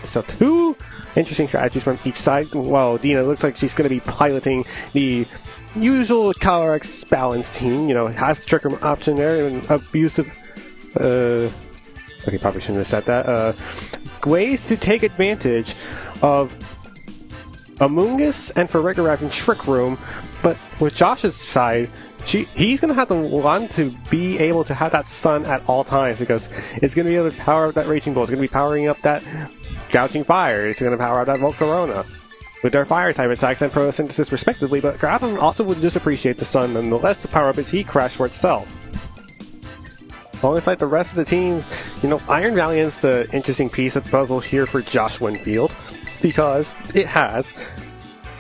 So two interesting strategies from each side. Well, Dina looks like she's going to be piloting the usual Calyrex balance team. You know, has trick room option there and abusive. Okay, probably shouldn't have said that. Ways to take advantage of Amoonguss and Farigiraf in Trick Room, but with Josh's side, he's going to have to want to be able to have that stun at all times, because it's going to be able to power up that Raging Bolt. It's going to be powering up that Gouging Fire. It's going to power up that Volcarona with their Fire type attacks and Photosynthesis respectively, but Grappin also would just appreciate the stun nonetheless to power up his Heat Crash for itself. Alongside the rest of the teams, you know, Iron Valiant's the interesting piece of the puzzle here for Josh Winfield, because it has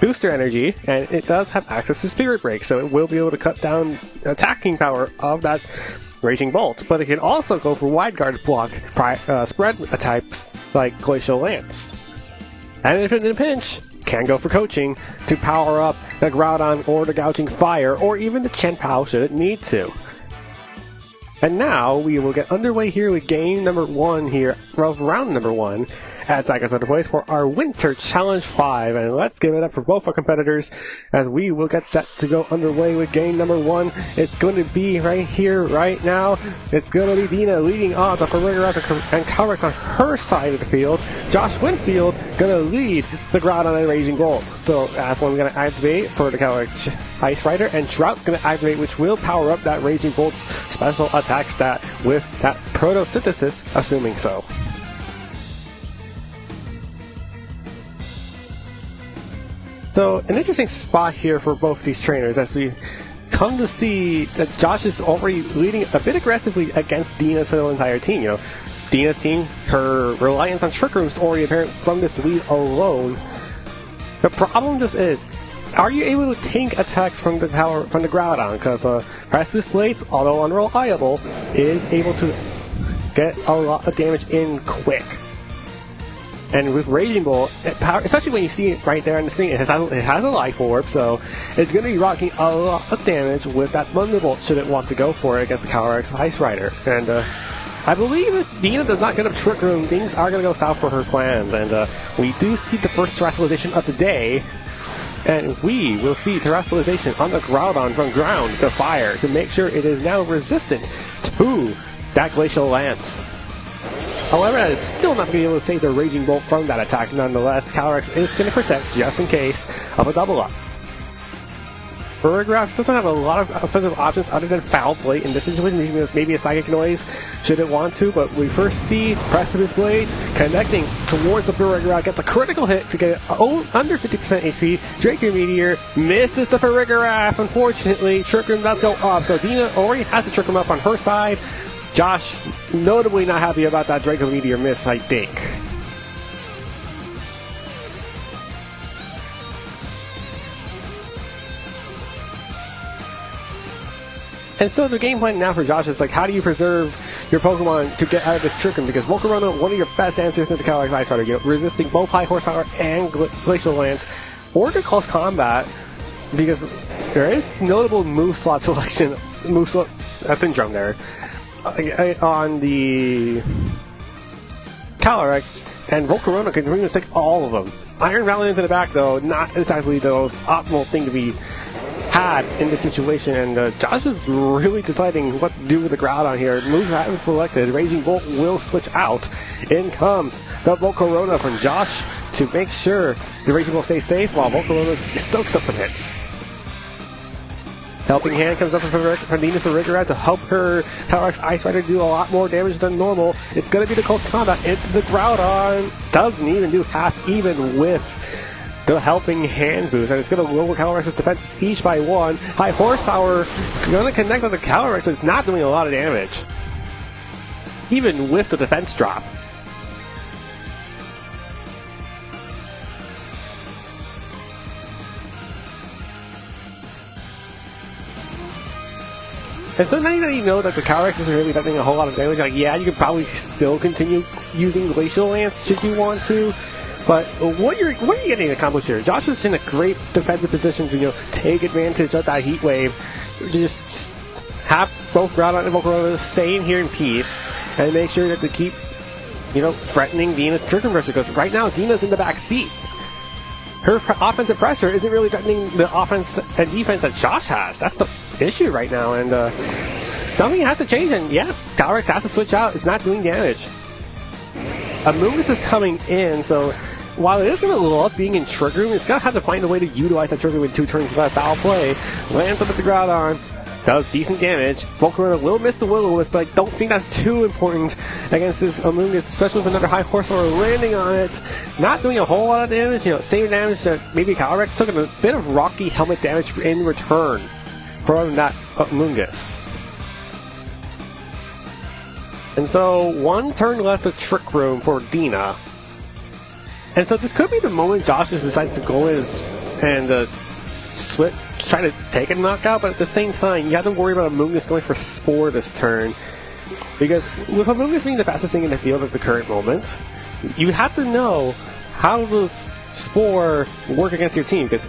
booster energy and it does have access to Spirit Break, so it will be able to cut down attacking power of that Raging Bolt. But it can also go for Wide Guard block spread types like Glacial Lance. And if in a pinch, can go for Coaching to power up the Groudon or the Gouging Fire, or even the Chien-Pao should it need to. And now we will get underway here with game number 1 here, of round number 1 at Zygo's Center Place for our Winter Challenge 5. And let's give it up for both our competitors as we will get set to go underway with game number 1. It's going to be right here, right now. It's going to be Dina leading off the Farigiraf and Calyrex on her side of the field. Josh Winfield going to lead the Groudon and Raging Bolt. So that's one we're going to activate for the Calyrex Ice Rider, and Drought's going to activate, which will power up that Raging Bolt's special attack stat with that Photosynthesis, assuming so. So, an interesting spot here for both these trainers as we come to see that Josh is already leading a bit aggressively against Dina's whole entire team. You know, Dina's team, her reliance on Trick Room is already apparent from this lead alone. The problem just is, are you able to tank attacks from the Groudon? Because Precipice Blades, although unreliable, is able to get a lot of damage in quick. And with Raging Bolt, especially when you see it right there on the screen, it has a Life Orb, so it's going to be rocking a lot of damage with that Thunderbolt should it want to go for it against the Calyrex Ice Rider. And I believe if Dina does not get up Trick Room, things are going to go south for her plans. And we do see the first Terrestrialization of the day, and we will see Terrestrialization on the Groudon from ground to fire to make sure it is now resistant to that Glacial Lance. However, that is still not going to be able to save the Raging Bolt from that attack. Nonetheless, Calyrex is going to protect just in case of a double up. Farigiraf doesn't have a lot of offensive options other than Foul Plate in this situation, maybe a Psychic Noise should it want to, but we first see Precipice Blades connecting towards the Farigiraf, gets a critical hit to get under 50% HP. Draco Meteor misses the Farigiraf, unfortunately. Trick Room does go up, so Dina already has the Trick Room up on her side. Josh, notably not happy about that Draco Meteor miss, I think. And so the game plan now for Josh is like, how do you preserve your Pokemon to get out of this Trick Room? Because Volcarona, one of your best answers to the Calyrex Ice Rider, you know, resisting both High Horsepower and Glacial Lance, or to Close Combat, because there is notable move slot selection, syndrome there. On the Calyrex, and Volcarona can pretty much take all of them. Iron Valiant in the back, though, not exactly the most optimal thing to be had in this situation, and Josh is really deciding what to do with the Groudon here. Moves haven't selected. Raging Bolt will switch out. In comes the Volcarona from Josh to make sure the Raging Bolt stays safe while Volcarona soaks up some hits. Helping Hand comes up from Dina's Farigiraf to help her Calyrex Ice Rider do a lot more damage than normal. It's going to be the Close Combat into the Groudon. Doesn't even do half even with the Helping Hand boost. And it's going to lower Calyrex's defense each by 1. High Horsepower going to connect on the Calyrex, so it's not doing a lot of damage, even with the defense drop. And so now that you know that the Calyrex isn't really doing a whole lot of damage, like, yeah, you could probably still continue using Glacial Lance should you want to, but what are you getting accomplished here? Josh is in a great defensive position to, you know, take advantage of that Heat Wave, just have both Groudon and Volcarona stay in here in peace, and make sure that they keep threatening Dina's trigger pressure, because right now Dina's in the back seat. Her offensive pressure isn't really threatening the offense and defense that Josh has. That's the issue right now, and something has to change, and yeah, Calyrex has to switch out. It's not doing damage. Amoonguss is coming in, so while it is going to love being in Trigger Room, it's going to have to find a way to utilize that Trigger Room with 2 turns left. Foul play. Lands up at the Groudon. Does decent damage. Volcarona will miss the Will-O-Wisp, but I don't think that's too important against this Amoonguss, especially with another high horsepower landing on it. Not doing a whole lot of damage. Same damage that maybe Calyrex took, and a bit of Rocky Helmet damage in return from that Amoonguss. And so, 1 turn left of Trick Room for Dina. And so this could be the moment Josh just decides to go in and switch, try to take a knockout, but at the same time, you have to worry about Amoonguss going for Spore this turn. Because with Amoonguss being the fastest thing in the field at the current moment, you have to know how does Spore work against your team, because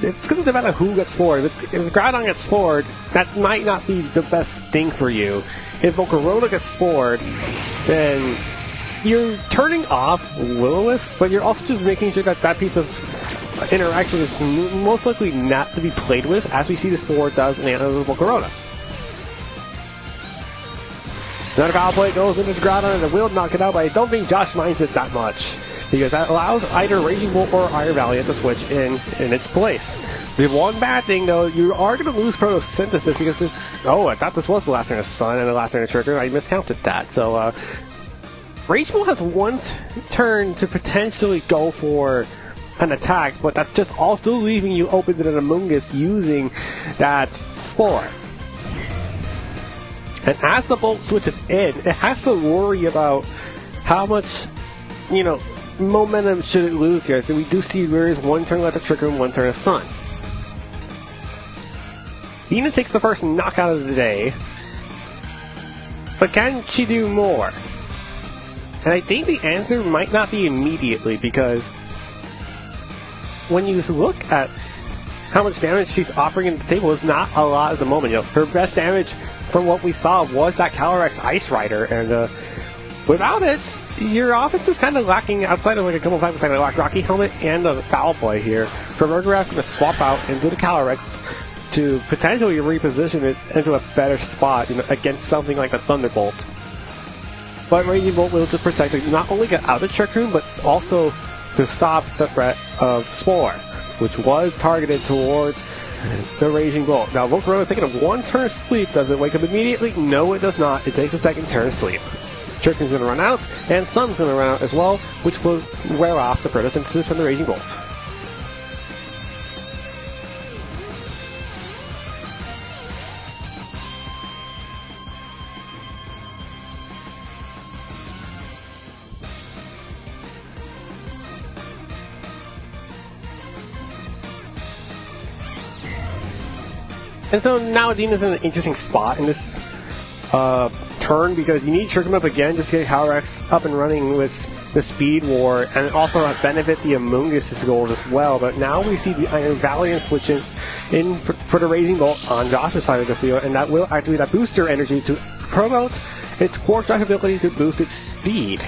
it's going to depend on who gets Spored. If Groudon gets Spored, that might not be the best thing for you. If Volcarona gets Spored, then you're turning off Will-O-Wisp, but you're also just making sure that that piece of interaction is most likely not to be played with, as we see the Spore does land on the Volcarona. Another foul play goes into the Groudon, and it will knock it out, but I don't think Josh minds it that much, because that allows either Raging Bolt or Iron Valiant to switch in its place. The one bad thing, though, you are going to lose Photosynthesis, because this... Oh, I thought this was the last turn of Sun and the last turn of Trigger. I miscounted that, so... Raging Bolt has 1 turn to potentially go for an attack, but that's just also leaving you open to the Amoonguss using that Spore. And as the Bolt switches in, it has to worry about how much, momentum should it lose here. So we do see there is 1 turn left of Trick Room, 1 turn of Sun. Dina takes the first knockout of the day, but can she do more? And I think the answer might not be immediately, because when you look at how much damage she's offering at the table, is not a lot at the moment. Her best damage from what we saw was that Calyrex Ice Rider, and without it, your offense is kind of lacking. Outside of a couple of times, kind of like Rocky Helmet and a foul play here. Pervergraph going to swap out into the Calyrex to potentially reposition it into a better spot against something like the Thunderbolt. But Raging Bolt will just protect it, not only get out of Trick Room, but also to stop the threat of Spore, which was targeted towards the Raging Bolt. Now, Volcarona taking a 1 turn of sleep. Does it wake up immediately? No, it does not. It takes a 2nd turn of sleep. Trick Room's going to run out, and Sun's going to run out as well, which will wear off the Photosynthesis from the Raging Bolt. And so now Dina's in an interesting spot in this turn, because you need to trick him up again just to get Calyrex up and running with the Speed War, and also benefit the Amoonguss' goals as well. But now we see the Iron Valiant switching in for the Raging Bolt on Josh's side of the field, and that will activate that booster energy to promote its Quartz Drive ability to boost its speed,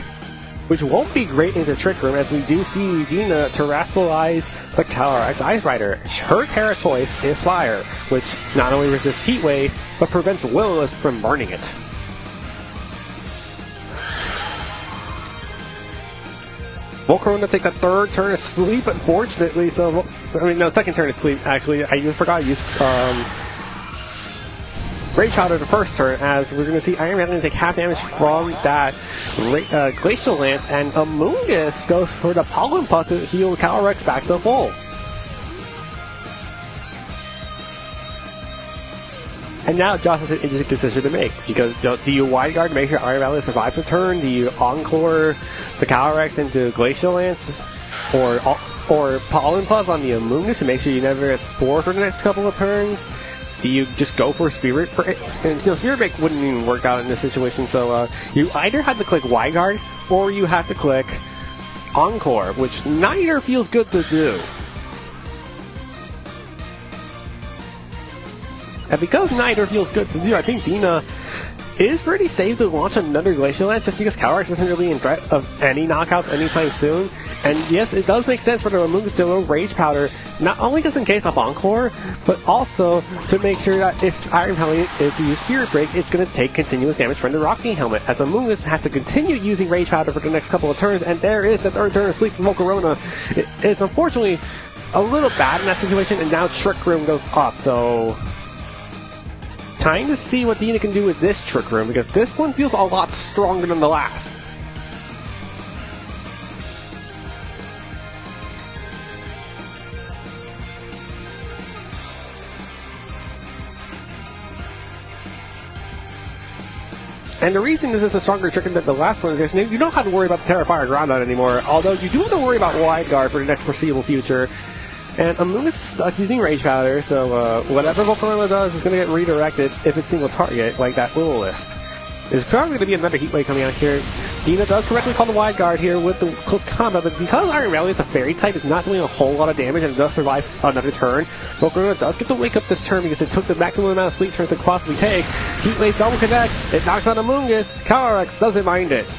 which won't be great into Trick Room, as we do see Dina terrestrialize the Calyrex Ice Rider. Her Terra choice is Fire, which not only resists Heat Wave, but prevents Will-O-Wisp from burning it. Volcarona takes a 3rd turn of sleep, unfortunately, so... I mean, no, 2nd turn of sleep, actually. I just forgot to use Rage Powder the 1st turn, as we're going to see Iron Valiant take half damage from that Glacial Lance, and Amoonguss goes for the Pollen Puff to heal Calyrex back to full. And now Josh has an interesting decision to make, because do you Wide Guard to make sure Iron Valiant survives the turn? Do you Encore the Calyrex into Glacial Lance? Or Pollen Puff on the Amoonguss to make sure you never get Spore for the next couple of turns? Do you just go for Spirit Break? And Spirit Break wouldn't even work out in this situation, so you either have to click Wide Guard, or you have to click Encore, which neither feels good to do. And because neither feels good to do, I think Dina is pretty safe to launch another Glacial Lance just because Calyrex isn't really in threat of any knockouts anytime soon. And yes, it does make sense for the Amoonguss to load Rage Powder, not only just in case of Encore, but also to make sure that if Iron Valiant is to use Spirit Break, it's going to take continuous damage from the Rocky Helmet, as Amoonguss has to continue using Rage Powder for the next couple of turns, and there is the third turn of Sleep from Volcarona. It's unfortunately a little bad in that situation, and now Trick Room goes up, so time to see what Dina can do with this Trick Room, because this one feels a lot stronger than the last. And the reason this is a stronger Trick Room than the last one is you don't have to worry about the Terrafire Groundhog anymore, although you do have to worry about Wide Guard for the next foreseeable future. And Amoonguss is stuck using Rage Powder, so whatever Volcarona does is going to get redirected if it's single target, like that Will-O-Wisp. There's probably going to be another Heat Wave coming out here. Dina does correctly call the Wide Guard here with the close combat, but because Iron Valley is a Fairy type, it's not doing a whole lot of damage and does survive another turn. Volcarona does get to wake up this turn because it took the maximum amount of sleep turns it could possibly take. Heat Wave double connects, it knocks out Amoonguss, Calyrex doesn't mind it.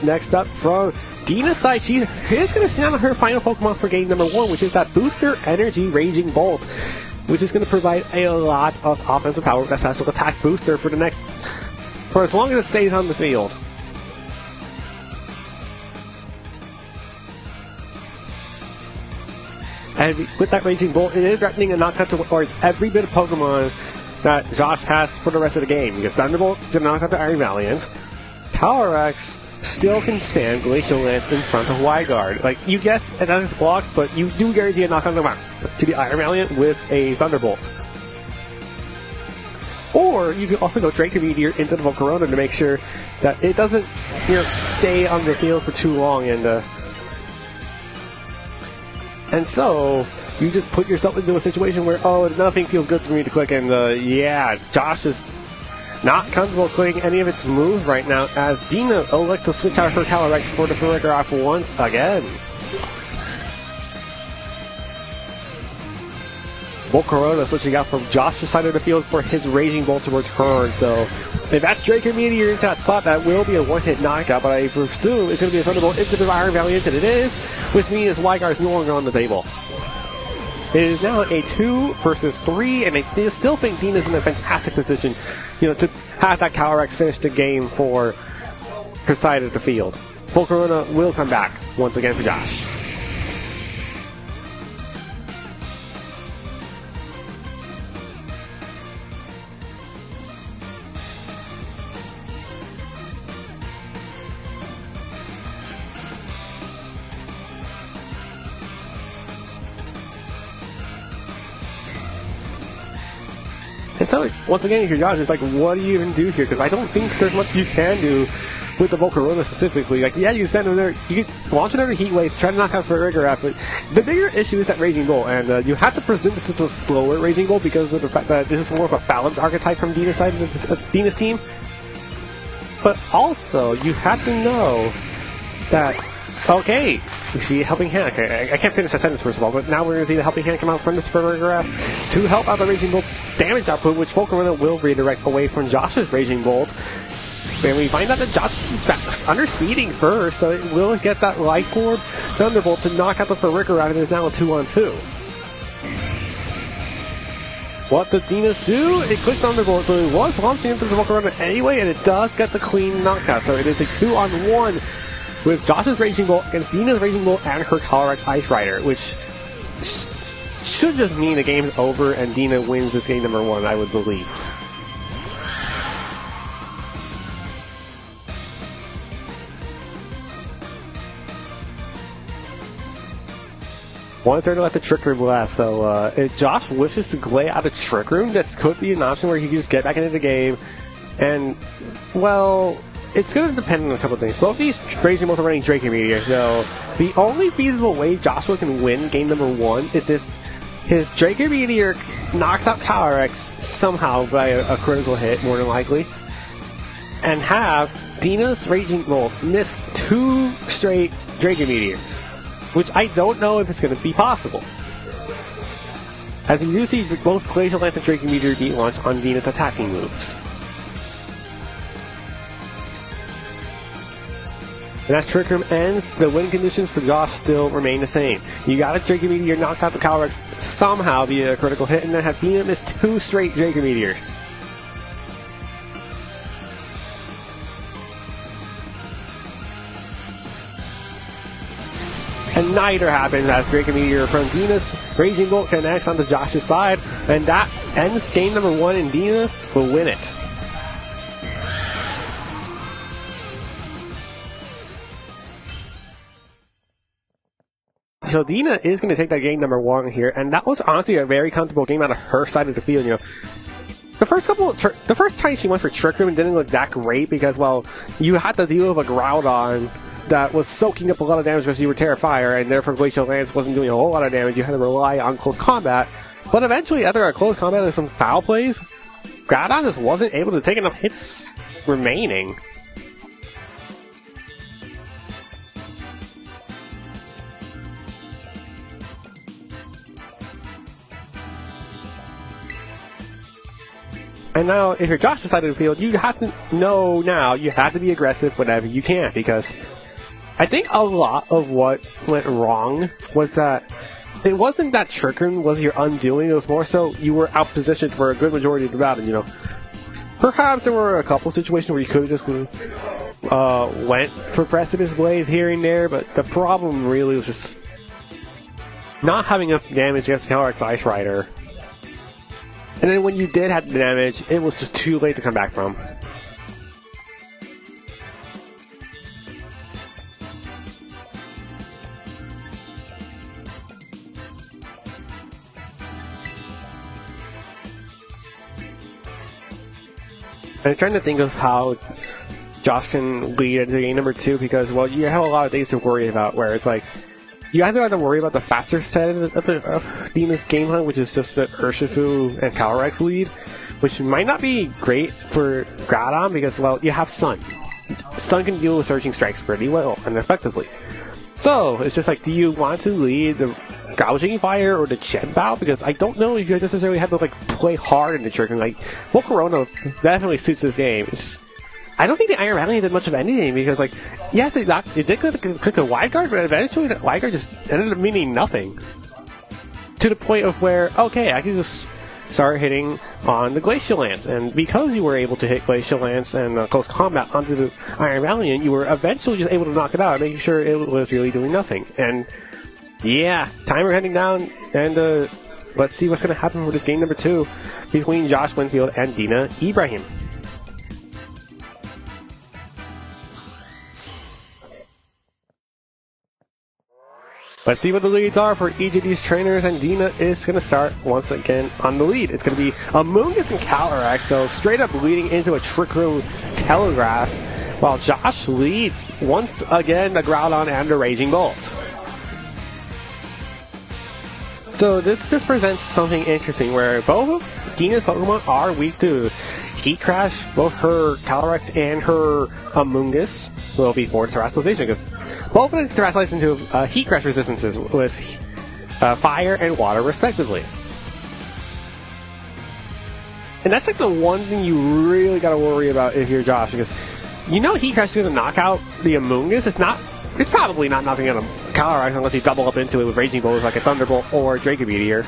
Next up from Dina's side, she is going to stand on her final Pokemon for game number 1, which is that Booster Energy Raging Bolt, which is going to provide a lot of offensive power with that special attack booster for as long as it stays on the field. And with that Raging Bolt, it is threatening a knockout towards every bit of Pokemon that Josh has for the rest of the game, because Thunderbolt is going to knock out the Iron Valiant. Calyrex still can spam Glacial Lance in front of Wide Guard. Like, you guess it is blocked, but you do guarantee a knock on to the Iron Valiant with a Thunderbolt. Or you can also go Draco Meteor into the Volcarona to make sure that it doesn't, stay on the field for too long, and so you just put yourself into a situation where, nothing feels good for me to click, and yeah, Josh is not comfortable clicking any of its moves right now, as Dina elects to switch out her Calyrex for the Farigiraf once again. Volcarona switching out from Josh's side of the field for his Raging Bolt to return, so if that's Draco Meteor into that slot, that will be a one-hit knockout, but I presume it's going to be a Thunderbolt into the Iron Valiant, and it is, which means Wide Guard is no longer on the table. It is now a 2 versus 3, and I still think Dina's in a fantastic position, to have that Calyrex finish the game for her side of the field. Volcarona will come back once again for Josh. And so, once again, if you're Josh, it's like, what do you even do here? Because I don't think there's much you can do with the Volcarona specifically. Like, yeah, you can launch another Heat Wave, try to knock out Farigiraf, but the bigger issue is that Raging Bolt, and you have to presume this is a slower Raging Bolt because of the fact that this is more of a balanced archetype from Dina's side of Dina's team. But also, you have to know that, okay, you see a Helping Hand. Okay, I can't finish that sentence first of all, but now we're going to see the Helping Hand come out from this Farigiraf to help out the Raging Bolt's damage output, which Volcarona will redirect away from Josh's Raging Bolt. And we find out that Josh is under speeding first, so it will get that Life Orb Thunderbolt to knock out the Farigiraf, and it is now a 2-on-2. What does Dina's do? It clicked Thunderbolt, so it was launching into the Volcarona anyway, and it does get the clean knockout, so it is a 2-on-1 with Josh's Raging Bolt against Dina's Raging Bolt and her Calyrex Ice Rider, which should just mean the game's over and Dina wins this game number 1, I would believe. One turn to let the Trick Room left, so if Josh wishes to play out of Trick Room, this could be an option where he can just get back into the game, and, well, it's going to depend on a couple of things. Both these Raging Bolts are running Draco Meteor, so the only feasible way Joshua can win game number 1 is if his Draco Meteor knocks out Calyrex somehow by a critical hit, more than likely, and have Dina's Raging Bolt miss 2 straight Draco Meteors, which I don't know if it's going to be possible. As we do see both Glacial Lance and Draco Meteor being launched on Dina's attacking moves. And as Trick Room ends, the win conditions for Josh still remain the same. You got a Draco Meteor knock out the Calyrex somehow via a critical hit, and then have Dina miss 2 straight Draco Meteors. And neither happens as Draco Meteor from Dina's Raging Bolt connects onto Josh's side, and that ends game number 1, and Dina will win it. So Dina is going to take that game number 1 here, and that was honestly a very comfortable game out of her side of the field. You know, the first time she went for Trick Room didn't look that great because, well, you had to deal with a Groudon that was soaking up a lot of damage because you were Terra Fire, and therefore Glacial Lance wasn't doing a whole lot of damage. You had to rely on close combat, but eventually, after a close combat and some foul plays, Groudon just wasn't able to take enough hits remaining. And now, if you're Josh's side of the field, you have to know now, you have to be aggressive whenever you can, because I think a lot of what went wrong was that it wasn't that Trick Room was your undoing, it was more so you were outpositioned for a good majority of the battle, you know. Perhaps there were a couple situations where you could have just went for Precipice Blaze here and there, but the problem really was just not having enough damage against Calyrex Ice Rider. And then when you did have the damage, it was just too late to come back from. I'm trying to think of how Josh can lead into game number 2 because, well, you have a lot of things to worry about where it's like, you either have to worry about the faster set of Dina's game hunt, which is just the Urshifu and Calyrex lead, which might not be great for Groudon because, well, you have Sun. Sun can deal with Surging Strikes pretty well and effectively. So, it's just like, do you want to lead the Gouging Fire or the Chen Bow? Because I don't know if you necessarily have to, like, play hard in the trick. And, like, Volcarona definitely suits this game. I don't think the Iron Valley did much of anything because, like, yes, it did click a wide guard, but eventually the wide guard just ended up meaning nothing. To the point of where, okay, I can just start hitting on the Glacial Lance, and because you were able to hit Glacial Lance and close combat onto the Iron Valiant, you were eventually just able to knock it out, making sure it was really doing nothing. And yeah, timer heading down, and let's see what's going to happen for this game number 2 between Josh Winfield and Dina Ibrahim. Let's see what the leads are for each of these trainers, and Dina is going to start once again on the lead. It's going to be Amoonguss and Calyrex, so straight up leading into a Trick Room Telegraph, while Josh leads once again the Groudon and the Raging Bolt. So this just presents something interesting where both of Dina's Pokemon are weak to Heat Crash. Both her Calyrex and her Amoonguss will be forward Terrestrialization because both of them terrestrialize into Heat Crash resistances with fire and water respectively. And that's like the one thing you really got to worry about if you're Josh, because you know Heat Crash is going to knock out the Amoonguss. It's probably not knocking out a Calyrex unless you double up into it with Raging Bolt like a Thunderbolt or Draco Meteor.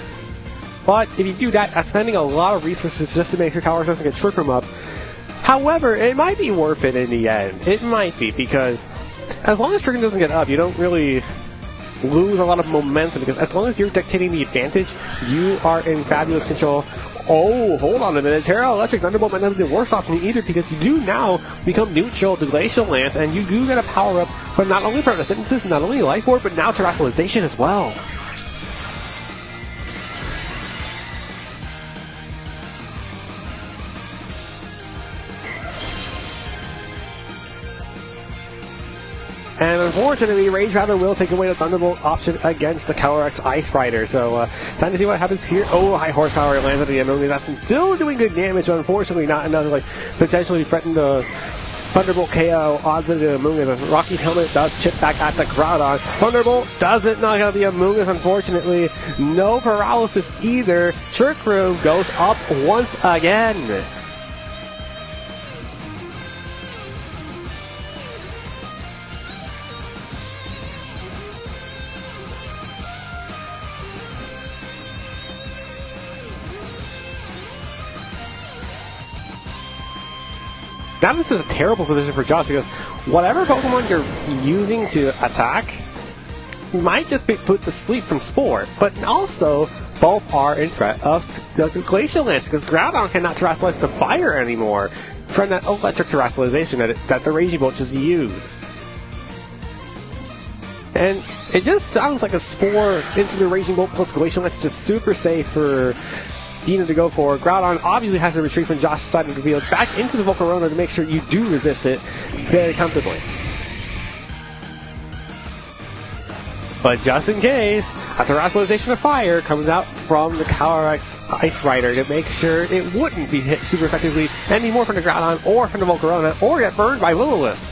But if you do that, that's spending a lot of resources just to make sure Calyrex doesn't get Trick Room up. However, it might be worth it in the end. It might be, because as long as Trick Room doesn't get up, you don't really lose a lot of momentum, because as long as you're dictating the advantage, you are in fabulous control. Oh, hold on a minute. Terra Electric Thunderbolt might not be the worst option either, because you do now become neutral to Glacial Lance, and you do get a power up from not only Photosynthesis, not only Life Orb, but now Terrestrialization as well. And unfortunately, Rage Rattler will take away the Thunderbolt option against the Calyrex Ice Rider. So, time to see what happens here. Oh, high horsepower lands on the Amoonguss. That's still doing good damage, but unfortunately not enough to, like, potentially threaten the Thunderbolt KO odds of the Amoonguss. Rocky Helmet does chip back at the Groudon. Thunderbolt doesn't knock out the Amoonguss, unfortunately. No paralysis either. Trick Room goes up once again. Now this is a terrible position for Josh because whatever Pokemon you're using to attack might just be put to sleep from Spore, but also both are in threat of the Glacial Lance because Groudon cannot terrestrialize to fire anymore from that electric terrestrialization that the Raging Bolt just used. And it just sounds like a Spore into the Raging Bolt plus Glacial Lance is just super safe for Dina to go for. Groudon obviously has to retreat from Josh's side of the field back into the Volcarona to make sure you do resist it very comfortably. But just in case, a terrestrialization of fire comes out from the Calyrex Ice Rider to make sure it wouldn't be hit super effectively anymore from the Groudon or from the Volcarona or get burned by Will-O-Wisp.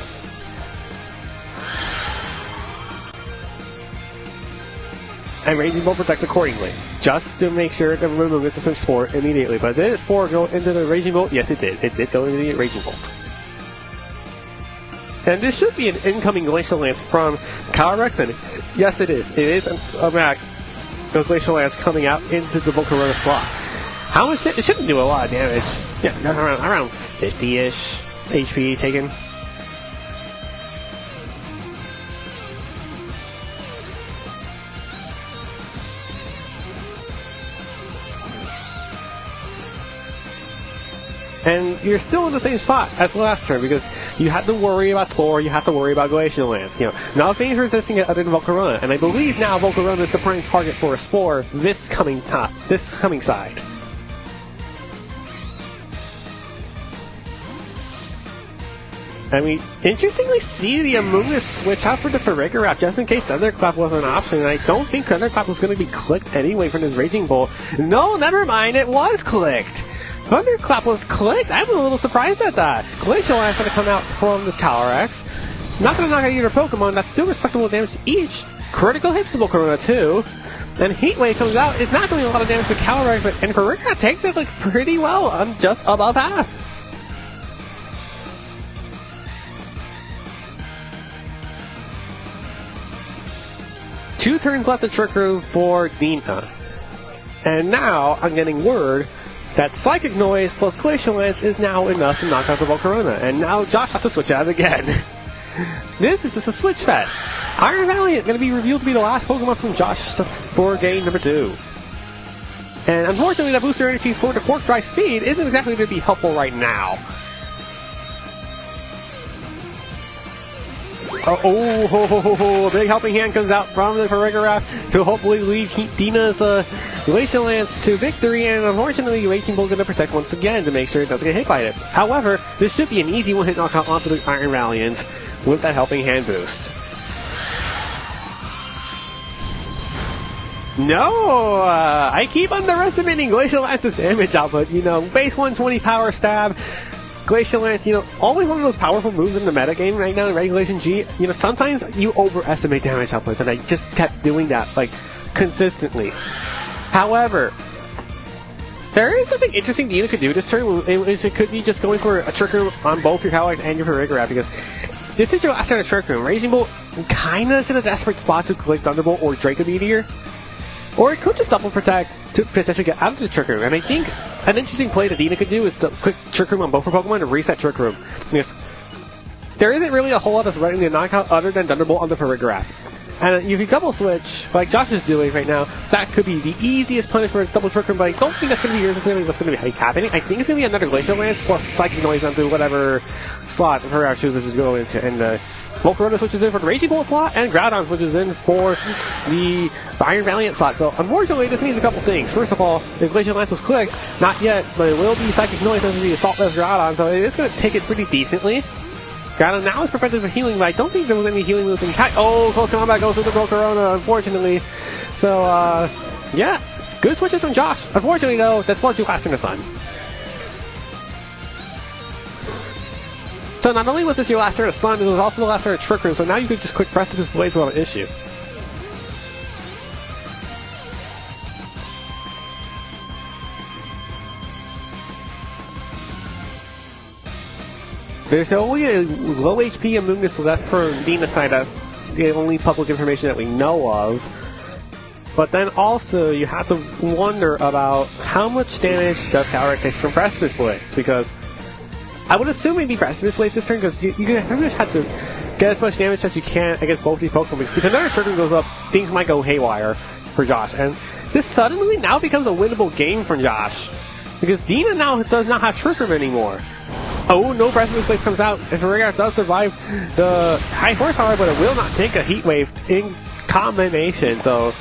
And Raging Bolt protects accordingly, just to make sure the Amoonguss doesn't Spore immediately. But did Spore go into the Raging Bolt? Yes, it did. It did go into the Raging Bolt. And this should be an incoming Glacial Lance from Calyrex, and yes, it is. It is a Mac Glacial Lance coming out into the Volcarona slot. How much? It shouldn't do a lot of damage. Yeah, around 50-ish HP taken. And you're still in the same spot as the last turn because you had to worry about Spore, you have to worry about Glacial Lance. You know, nothing's resisting it other than Volcarona, and I believe now Volcarona is the prime target for a Spore this coming side. And we interestingly see the Amoonguss switch out for the Farigiraf just in case Thunderclap was an option, and I don't think Thunderclap was going to be clicked anyway from this Raging Bolt. No, never mind, it was clicked! Thunderclap was clicked. I'm a little surprised at that. Glacial Lance going to come out from this Calyrex. Not going to knock out either Pokemon. That's still respectable damage to each. Critical hits to Volcarona too. And Heat Wave comes out. It's not doing a lot of damage to Calyrex, but Farigiraf takes it like pretty well. I'm just above half. Two turns left to Trick Room for Dina. And now I'm getting word that Psychic Noise plus Glacial Lance is now enough to knock out the Volcarona, and now Josh has to switch out again. This is just a switch fest. Iron Valiant going to be revealed to be the last Pokemon from Josh for game number 2. And unfortunately, the booster energy for the Quark Drive Speed isn't exactly going to be helpful right now. Big helping hand comes out from the Farigiraf to hopefully lead Dina's Glacial Lance to victory, and unfortunately Raging Bolt going to protect once again to make sure it doesn't get hit by it. However, this should be an easy one-hit knockout onto the Iron Valiant with that helping hand boost. No! I keep underestimating Glacial Lance's damage output. You know, base 120 power stab. Glacial Lance, you know, always one of those powerful moves in the metagame right now in Regulation G. You know, sometimes you overestimate damage outputs, and I just kept doing that, like, consistently. However, there is something interesting Dina could do this turn. It could be just going for a Trick Room on both your Calyrex and your Farigiraf, because this is your last turn of Trick Room. Raging Bolt kind of is in a desperate spot to click Thunderbolt or Draco Meteor. Or it could just double protect to potentially get out of the Trick Room. And I think an interesting play that Dina could do is to click Trick Room on both her Pokemon to reset Trick Room. Because there isn't really a whole lot that's running the knockout other than Thunderbolt on the Farigiraf. And if you double switch, like Josh is doing right now, that could be the easiest punish for a double Trick Room, but I don't think that's going to be necessarily what's going to be happening. I think it's going to be another Glacial Lance plus Psychic Noise onto whatever slot Farigiraf chooses to go into. And Volcarona switches in for the Raging Bolt slot, and Groudon switches in for the Iron Valiant slot. So, unfortunately, this means a couple things. First of all, if Glacial Lance was clicked, not yet, but it will be Psychic Noise under the Assault Vest Groudon, so it's going to take it pretty decently. Groudon now is prevented from healing, but I don't think there was any healing moves in attack. Oh, close combat goes to the Corona, unfortunately. So, yeah, good switches from Josh. Unfortunately, though, this was too fast in the sun. So not only was this your last turn of Sun, it was also the last turn of Trick Room, so now you could just quick Precipice Blaze without an issue. There's only a low HP Amoonguss left for Dina's side. That's the only public information that we know of. But then also, you have to wonder about how much damage does Calyrex take from Precipice Blaze, because I would assume maybe Precipice Blaze this turn, because you pretty much have to get as much damage as you can against both these Pokemon, because if another Trick Room goes up, things might go haywire for Josh. And this suddenly now becomes a winnable game for Josh, because Dina now does not have Trick Room anymore. Oh, no Precipice Blaze comes out, and Ferreira does survive the high horsepower, but it will not take a Heat Wave in combination, so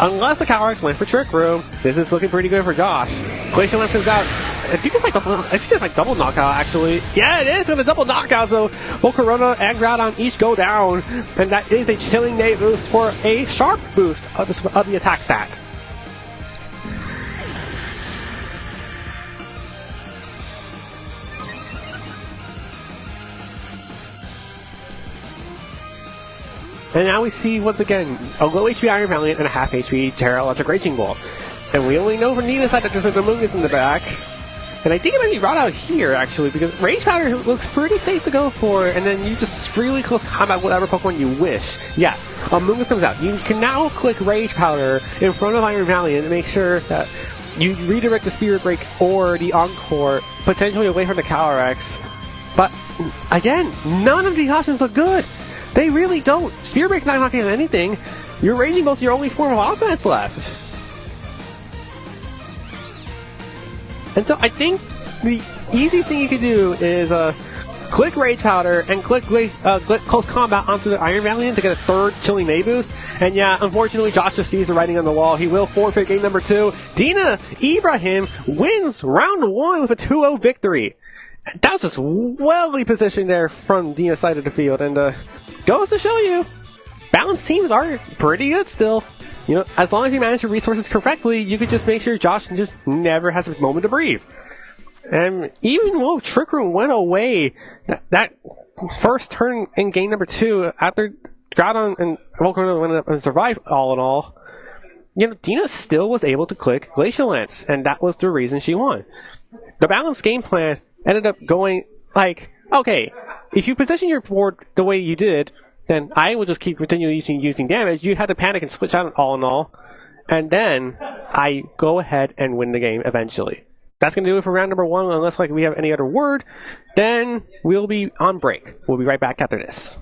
unless the Calyrex went for Trick Room, this is looking pretty good for Josh. Glacial Lance comes out. I think it's like double knockout, actually. Yeah, it is! And a double knockout, so both Corona and Groudon each go down. And that is a Chilling Day boost for a sharp boost of the attack stat. And now we see, once again, a low HP Iron Valiant and a half HP Terra Electric Raging Ball. And we only know from Dina's side that there's an Amoonguss in the back. And I think it might be brought out here, actually, because Rage Powder looks pretty safe to go for, and then you just freely close combat whatever Pokemon you wish. Yeah, Amoonguss comes out. You can now click Rage Powder in front of Iron Valiant to make sure that you redirect the Spirit Break or the Encore, potentially away from the Calyrex. But, again, none of these options look good. They really don't. Spirit Break's not knocking on anything. Your Raging Bolt's your only form of offense left. And so I think the easiest thing you can do is click Rage Powder and click Close Combat onto the Iron Valiant to get a third Chilling Day boost. And yeah, unfortunately, Josh just sees the writing on the wall. He will forfeit game number 2. Dina Ibrahim wins round 1 with a 2-0 victory. That was just well positioned there from Dina's side of the field. And goes to show you, balanced teams are pretty good still. You know, as long as you manage your resources correctly, you could just make sure Josh just never has a moment to breathe. And even though Trick Room went away, that first turn in game number 2, after Groudon and Volcarona went up and survived all in all, you know, Dina still was able to click Glacial Lance, and that was the reason she won. The balanced game plan ended up going like, okay, if you position your board the way you did, then I will just keep continuing using damage. You had to panic and switch out all in all. And then I go ahead and win the game eventually. That's going to do it for round number 1. Unless we have any other word, then we'll be on break. We'll be right back after this.